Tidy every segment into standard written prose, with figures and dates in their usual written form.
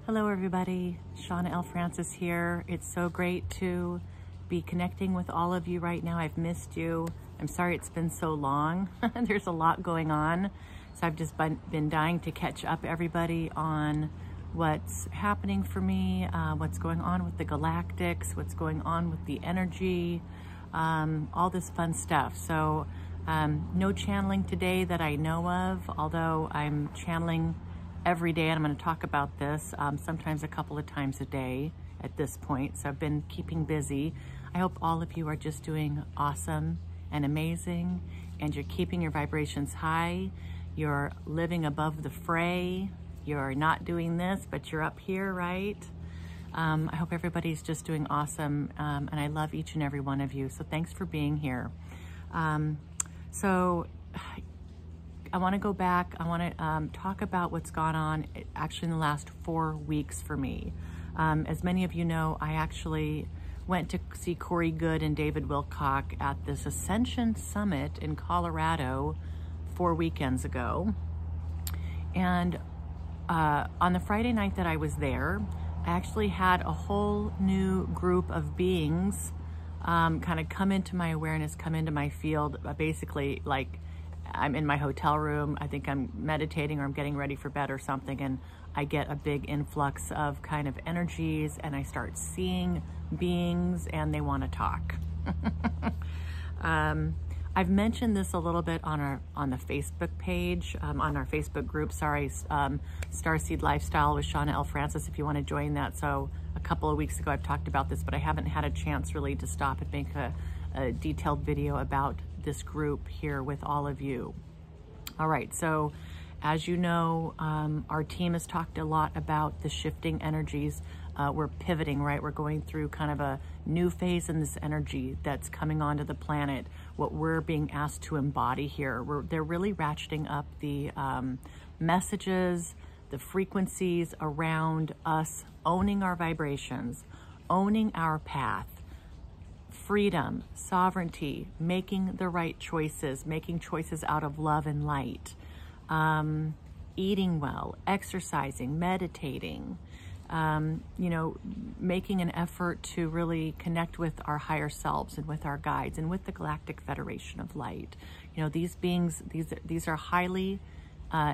Hello everybody, Shawna L. Francis here. It's so great to be connecting with all of you right now. I've missed you. I'm sorry it's been so long. There's a lot going on. So I've just been dying to catch up everybody on what's happening for me, what's going on with the galactics, what's going on with the energy, all this fun stuff. So no channeling today that I know of, although I'm channeling every day, and I'm going to talk about this sometimes a couple of times a day at this point. So I've been keeping busy. I hope all of you are just doing awesome and amazing, and you're keeping your vibrations high. You're living above the fray. You're not doing this, but you're up here, right? I hope everybody's just doing awesome, and I love each and every one of you. So thanks for being here. So I want to go back. I want to talk about what's gone on actually in the last 4 weeks for me. As many of you know, I actually went to see Corey Good and David Wilcock at this Ascension Summit in Colorado 4 weekends ago. And on the Friday night that I was there, I actually had a whole new group of beings kind of come into my awareness, come into my field, basically like I'm in my hotel room, I think I'm meditating or I'm getting ready for bed or something, and I get a big influx of kind of energies, and I start seeing beings and they want to talk. I've mentioned this a little bit on the Facebook page, on our Facebook group, Starseed Lifestyle with Shawna L. Francis, if you want to join that. So a couple of weeks ago I've talked about this, but I haven't had a chance really to stop and make a detailed video about this group here with all of you. All right, so as you know, our team has talked a lot about the shifting energies. We're pivoting, right? We're going through kind of a new phase in this energy that's coming onto the planet, what we're being asked to embody here. They're really ratcheting up the messages, the frequencies around us owning our vibrations, owning our path, freedom, sovereignty, making the right choices, making choices out of love and light, eating well, exercising, meditating, you know, making an effort to really connect with our higher selves and with our guides and with the Galactic Federation of Light. You know, these beings, these are highly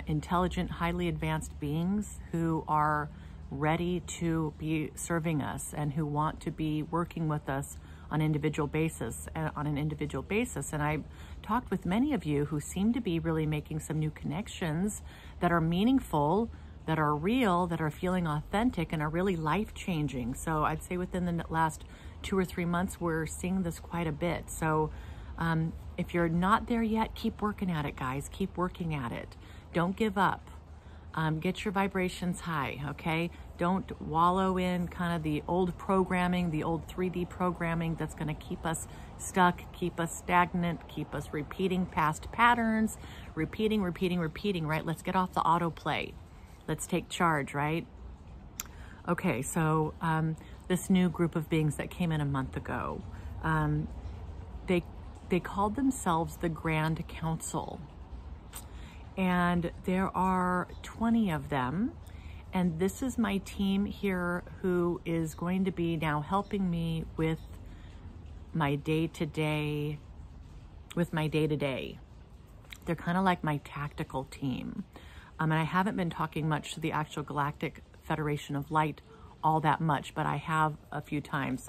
intelligent, highly advanced beings who are ready to be serving us and who want to be working with us on an individual basis. And I've talked with many of you who seem to be really making some new connections that are meaningful, that are real, that are feeling authentic, and are really life-changing. So I'd say within the last 2 or 3 months, we're seeing this quite a bit. So if you're not there yet, keep working at it, guys. Keep working at it. Don't give up. Get your vibrations high, okay? Don't wallow in kind of the old programming, the old 3D programming that's going to keep us stuck, keep us stagnant, keep us repeating past patterns, repeating, right? Let's get off the autoplay. Let's take charge, right? Okay, so this new group of beings that came in a month ago, they called themselves the Grand Council. And there are 20 of them. And this is my team here who is going to be now helping me with my day-to-day, They're kind of like my tactical team. And I haven't been talking much to the actual Galactic Federation of Light all that much, but I have a few times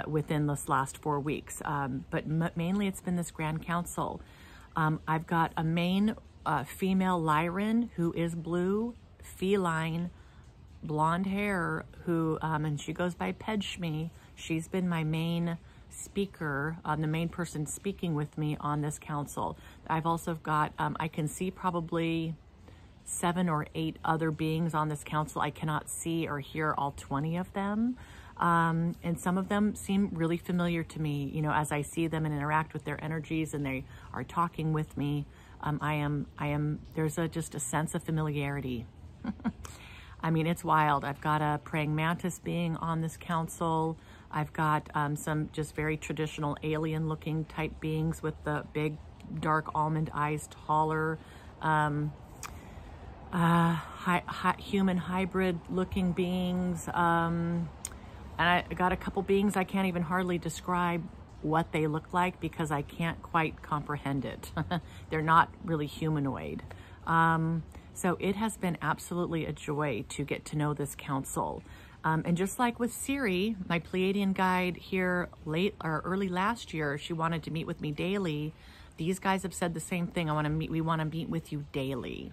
within this last 4 weeks. But mainly it's been this Grand Council. I've got a main female Lyran who is blue, feline, blonde hair, who, and she goes by Pedshmi. She's been my main speaker, the main person speaking with me on this council. I've also got, I can see probably 7 or 8 other beings on this council. I cannot see or hear all 20 of them. And some of them seem really familiar to me, you know, as I see them and interact with their energies and they are talking with me. There's just a sense of familiarity. I mean, it's wild. I've got a praying mantis being on this council. I've got some just very traditional alien looking type beings with the big dark almond eyes, taller. human hybrid looking beings. And I got a couple beings I can't even hardly describe what they look like because I can't quite comprehend it. They're not really humanoid. So it has been absolutely a joy to get to know this council. And just like with Siri, my Pleiadian guide here early last year, she wanted to meet with me daily. These guys have said the same thing. We want to meet with you daily.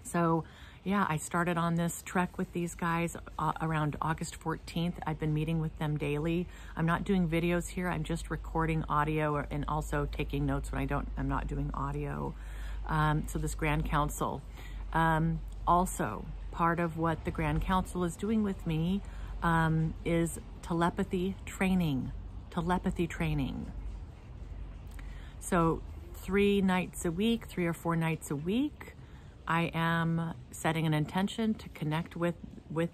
So yeah, I started on this trek with these guys around August 14th. I've been meeting with them daily. I'm not doing videos here. I'm just recording audio and also taking notes when I'm not doing audio. So this Grand Council. Also, part of what the Grand Council is doing with me is telepathy training. So 3 or 4 nights a week, I am setting an intention to connect with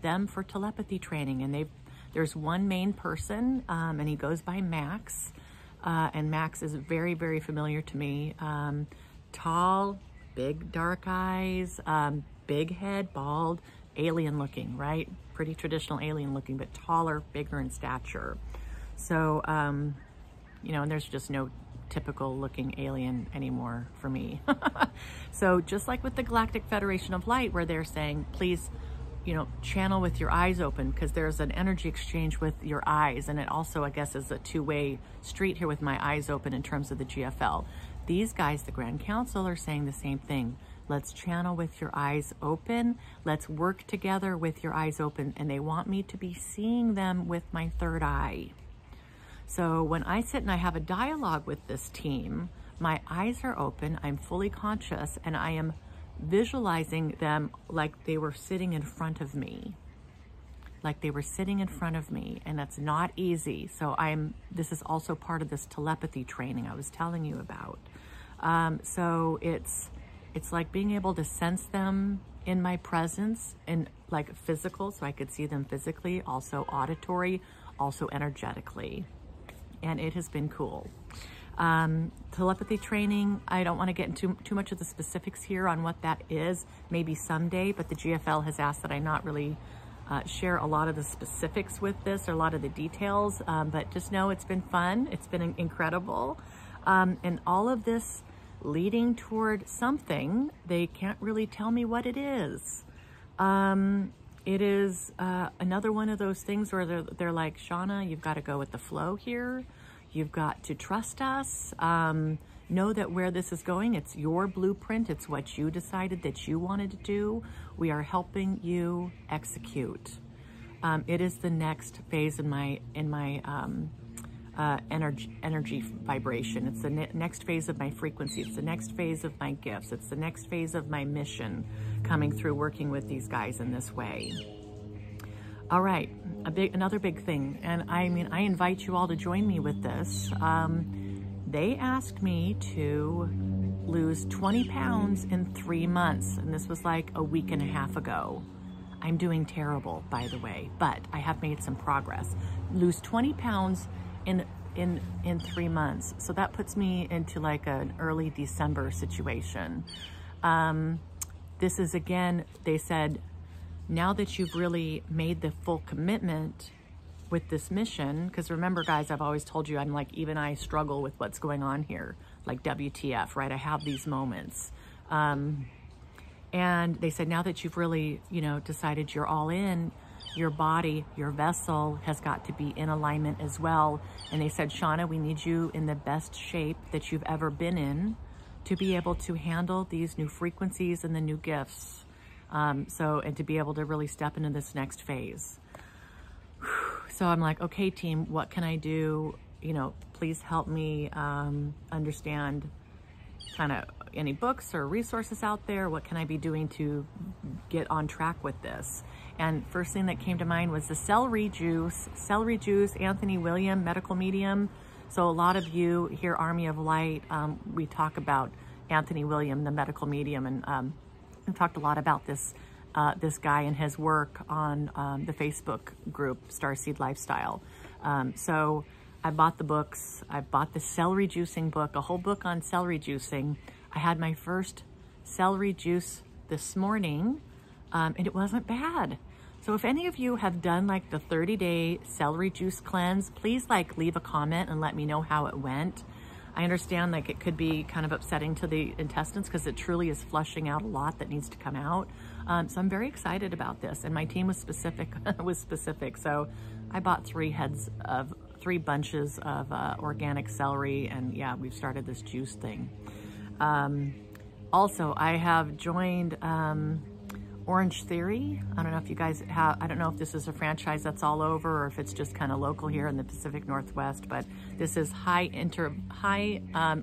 them for telepathy training. And there's one main person, and he goes by Max. And Max is very, very familiar to me. Tall, big dark eyes, big head, bald, alien looking, right? Pretty traditional alien looking, but taller, bigger in stature. So, you know, and there's just no typical looking alien anymore for me. So just like with the Galactic Federation of Light, where they're saying, please, you know, channel with your eyes open, because there's an energy exchange with your eyes. And it also, I guess, is a two-way street here with my eyes open in terms of the GFL. These guys, the Grand Council, are saying the same thing. Let's channel with your eyes open. Let's work together with your eyes open. And they want me to be seeing them with my third eye. So when I sit and I have a dialogue with this team, my eyes are open, I'm fully conscious, and I am visualizing them like they were sitting in front of me. And that's not easy. So this is also part of this telepathy training I was telling you about. So it's like being able to sense them in my presence, and like physical, so I could see them physically, also auditory, also energetically. And it has been cool. Telepathy training, I don't want to get into too much of the specifics here on what that is, maybe someday, but the GFL has asked that I not really share a lot of the specifics with this, or a lot of the details, but just know it's been fun, it's been incredible. And all of this leading toward something, they can't really tell me what it is. It is another one of those things where they're like, Shawna, you've got to go with the flow here. You've got to trust us. Know that where this is going, it's your blueprint. It's what you decided that you wanted to do. We are helping you execute. It is the next phase in my energy vibration. It's the next phase of my frequency. It's the next phase of my gifts. It's the next phase of my mission, coming through working with these guys in this way. All right, another big thing, and I mean, I invite you all to join me with this. They asked me to lose 20 pounds in 3 months, and this was like a week and a half ago. I'm doing terrible, by the way, but I have made some progress. Lose 20 pounds in 3 months. So that puts me into like an early December situation. This is, again, they said, now that you've really made the full commitment with this mission, because remember, guys, I've always told you, I'm like, even I struggle with what's going on here, like WTF, right? I have these moments. And they said, now that you've really, you know, decided you're all in, your body, your vessel has got to be in alignment as well. And they said, Shawna, we need you in the best shape that you've ever been in to be able to handle these new frequencies and the new gifts. And to be able to really step into this next phase. So I'm like, okay, team, what can I do? You know, please help me understand kind of any books or resources out there. What can I be doing to get on track with this? And first thing that came to mind was the celery juice, Anthony William, medical medium. So a lot of you here, Army of Light, we talk about Anthony William, the medical medium, and we talked a lot about this guy and his work on the Facebook group, Starseed Lifestyle. So I bought the books. I bought the celery juicing book, a whole book on celery juicing. I had my first celery juice this morning, and it wasn't bad. So if any of you have done like the 30-day celery juice cleanse, please like leave a comment and let me know how it went. I understand like it could be kind of upsetting to the intestines because it truly is flushing out a lot that needs to come out. So I'm very excited about this, and my team was specific. So I bought 3 bunches of organic celery, and yeah, we've started this juice thing. Also, I have joined Orange Theory. I don't know if you guys have, I don't know if this is a franchise that's all over or if it's just kind of local here in the Pacific Northwest, but this is high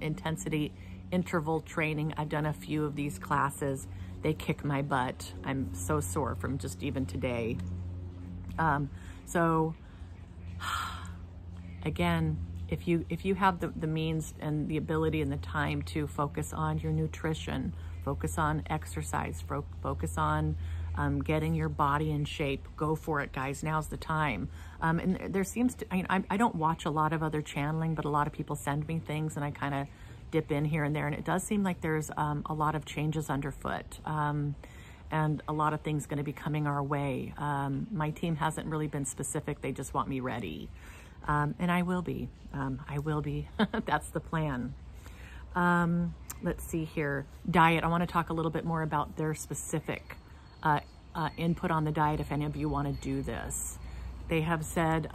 intensity interval training. I've done a few of these classes. They kick my butt. I'm so sore from just even today. So again, if you have the means and the ability and the time to focus on your nutrition, focus on exercise, focus on getting your body in shape, go for it, guys. Now's the time. And there seems to, I don't watch a lot of other channeling, but a lot of people send me things and I kind of dip in here and there. And it does seem like there's a lot of changes underfoot and a lot of things going to be coming our way. My team hasn't really been specific. They just want me ready. And I will be. That's the plan. Let's see here. Diet. I want to talk a little bit more about their specific input on the diet if any of you want to do this. They have said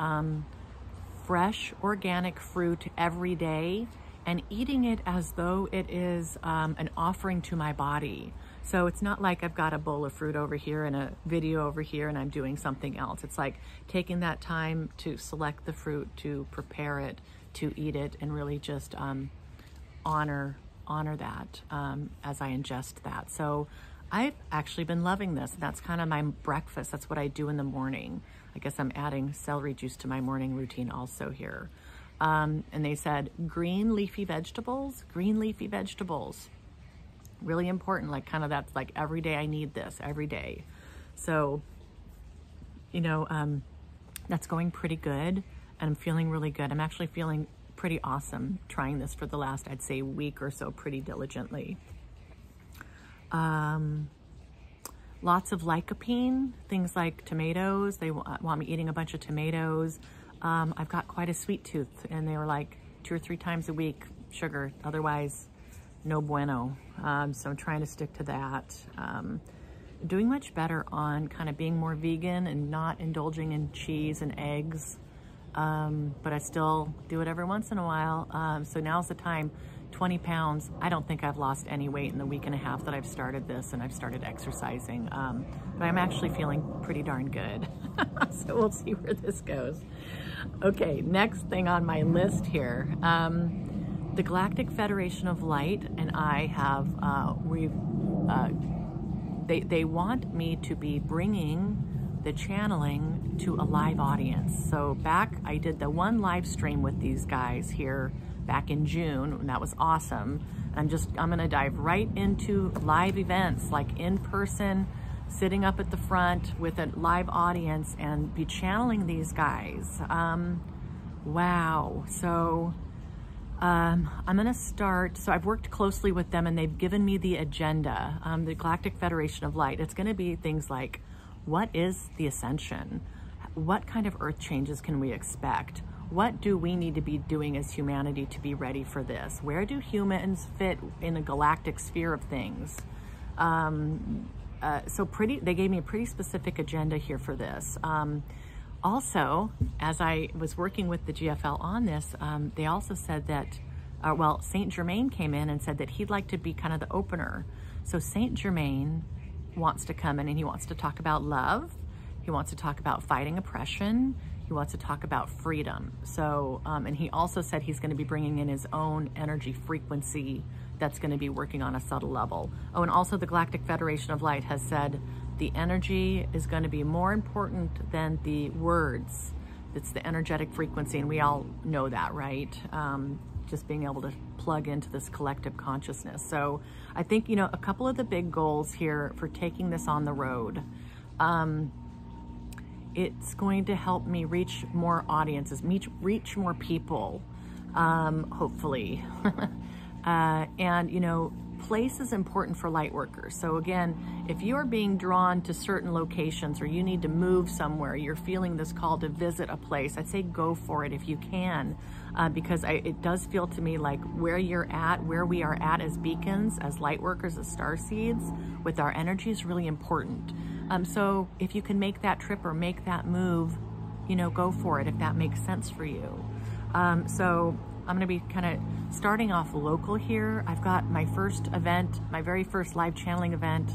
fresh organic fruit every day and eating it as though it is an offering to my body. So it's not like I've got a bowl of fruit over here and a video over here and I'm doing something else. It's like taking that time to select the fruit, to prepare it, to eat it, and really just honor that as I ingest that. So I've actually been loving this. That's kind of my breakfast. That's what I do in the morning. I guess I'm adding celery juice to my morning routine also here. And they said green leafy vegetables, really important. Like kind of that's like every day I need this every day. So, you know, that's going pretty good and I'm feeling really good. I'm actually feeling pretty awesome trying this for the last, I'd say, week or so pretty diligently. Lots of lycopene, things like tomatoes. They want me eating a bunch of tomatoes. I've got quite a sweet tooth and they were like 2 or 3 times a week sugar, otherwise no bueno. So I'm trying to stick to that. Doing much better on kind of being more vegan and not indulging in cheese and eggs. But I still do it every once in a while. So now's the time. 20 pounds. I don't think I've lost any weight in the week and a half that I've started this and I've started exercising. But I'm actually feeling pretty darn good. So we'll see where this goes. Okay, next thing on my list here. The Galactic Federation of Light and I have, they want me to be bringing the channeling to a live audience. So back, I did the one live stream with these guys here back in June, and that was awesome. I'm gonna dive right into live events, like in person, sitting up at the front with a live audience and be channeling these guys. Wow, so I'm gonna start, so I've worked closely with them and they've given me the agenda, the Galactic Federation of Light. It's gonna be things like, what is the Ascension? What kind of earth changes can we expect? What do we need to be doing as humanity to be ready for this? Where do humans fit in the galactic sphere of things? They gave me a pretty specific agenda here for this. Also, as I was working with the GFL on this, they also said that, Saint Germain came in and said that he'd like to be kind of the opener. So Saint Germain wants to come in and he wants to talk about love. He wants to talk about fighting oppression. He wants to talk about freedom. So, and he also said he's going to be bringing in his own energy frequency that's going to be working on a subtle level. Oh, and also the Galactic Federation of Light has said the energy is going to be more important than the words. It's the energetic frequency, and we all know that, right? Just being able to plug into this collective consciousness. So I think, you know, a couple of the big goals here for taking this on the road, it's going to help me reach more audiences, reach more people, hopefully. And, you know, place is important for light workers. So again, if you're being drawn to certain locations or you need to move somewhere, you're feeling this call to visit a place, I'd say go for it if you can, because it does feel to me like where you're at, where we are at as beacons, as light workers, as star seeds, with our energy is really important. So if you can make that trip or make that move, you know, go for it if that makes sense for you. So I'm gonna be kind of starting off local here. I've got my first event, my very first live channeling event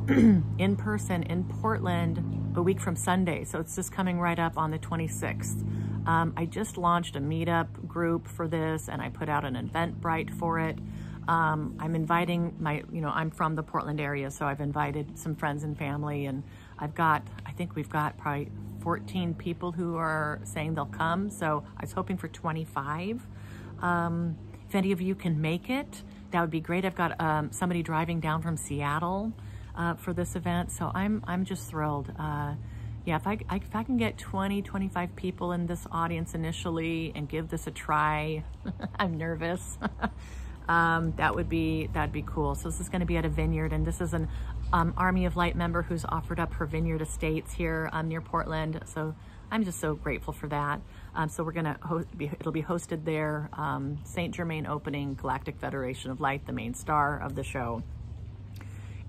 in person in Portland a week from Sunday. So it's just coming right up on the 26th. I just launched a meetup group for this and I put out an Eventbrite for it. I'm inviting I'm from the Portland area, so I've invited some friends and family, and I think we've got probably 14 people who are saying they'll come. So I was hoping for 25. If any of you can make it, that would be great. I've got somebody driving down from Seattle for this event, so I'm just thrilled. Yeah, if I can get 25 people in this audience initially and give this a try, I'm nervous. That'd be cool. So this is going to be at a vineyard, and this is an Army of Light member who's offered up her vineyard estates here near Portland. So I'm just so grateful for that. So we're gonna it'll be hosted there. St. Germain opening, Galactic Federation of Light, the main star of the show.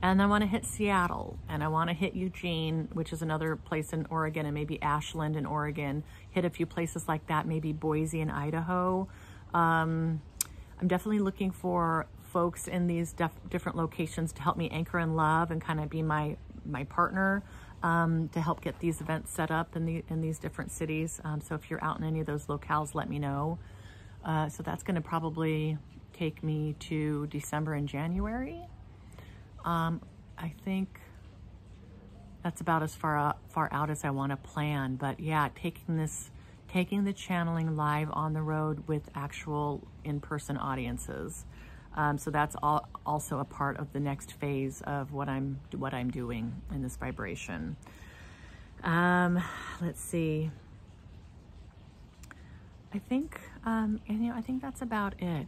And I want to hit Seattle, and I want to hit Eugene, which is another place in Oregon, and maybe Ashland in Oregon. Hit a few places like that, maybe Boise in Idaho. I'm definitely looking for folks in these different locations to help me anchor in love and kind of be my partner to help get these events set up in these different cities. So if you're out in any of those locales, let me know. So that's going to probably take me to December and January. I think that's about as far out as I want to plan. But yeah, taking the channeling live on the road with actual in-person audiences. So that's also a part of the next phase of what I'm doing in this vibration. Let's see. I think I think that's about it.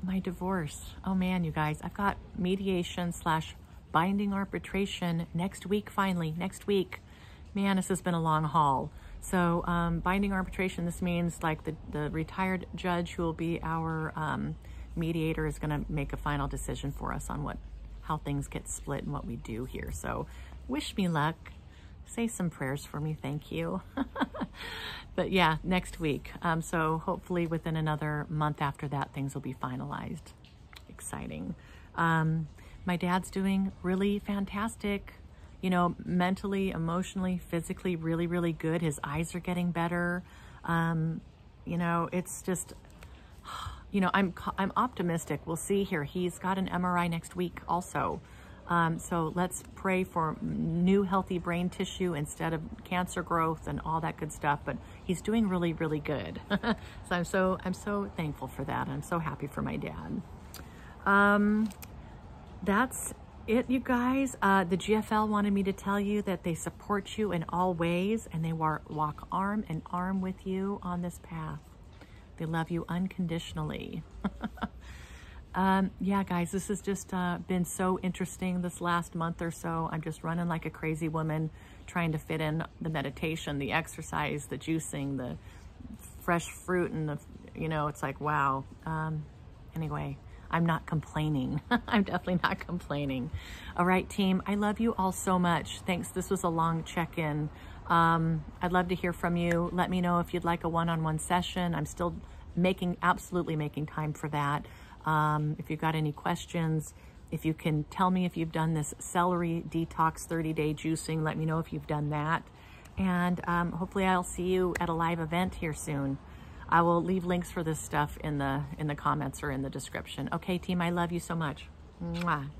My divorce. Oh man, you guys, I've got mediation / binding arbitration next week. Finally, next week. Man, this has been a long haul. So binding arbitration, this means like the retired judge who will be our mediator is going to make a final decision for us on how things get split and what we do here. So wish me luck. Say some prayers for me. Thank you. But yeah, next week. So hopefully within another month after that, things will be finalized. Exciting. My dad's doing really fantastic. You know, mentally, emotionally, physically, really, really good. His eyes are getting better. You know, it's just, you know, I'm optimistic. We'll see here. He's got an MRI next week also. So let's pray for new healthy brain tissue instead of cancer growth and all that good stuff. But he's doing really, really good. So I'm so thankful for that. I'm so happy for my dad. That's it, you guys. The GFL wanted me to tell you that they support you in all ways and they walk arm in arm with you on this path. They love you unconditionally. Yeah, guys, this has just been so interesting this last month or so. I'm just running like a crazy woman, trying to fit in the meditation, the exercise, the juicing, the fresh fruit, and it's like, wow. Anyway, I'm not complaining. I'm definitely not complaining. All right, team, I love you all so much. Thanks. This was a long check-in. I'd love to hear from you. Let me know if you'd like a one-on-one session. I'm still absolutely making time for that. If you've got any questions, if you can tell me if you've done this celery detox 30-day juicing, let me know if you've done that. And hopefully I'll see you at a live event here soon. I will leave links for this stuff in the comments or in the description. Okay, team, I love you so much. Mwah.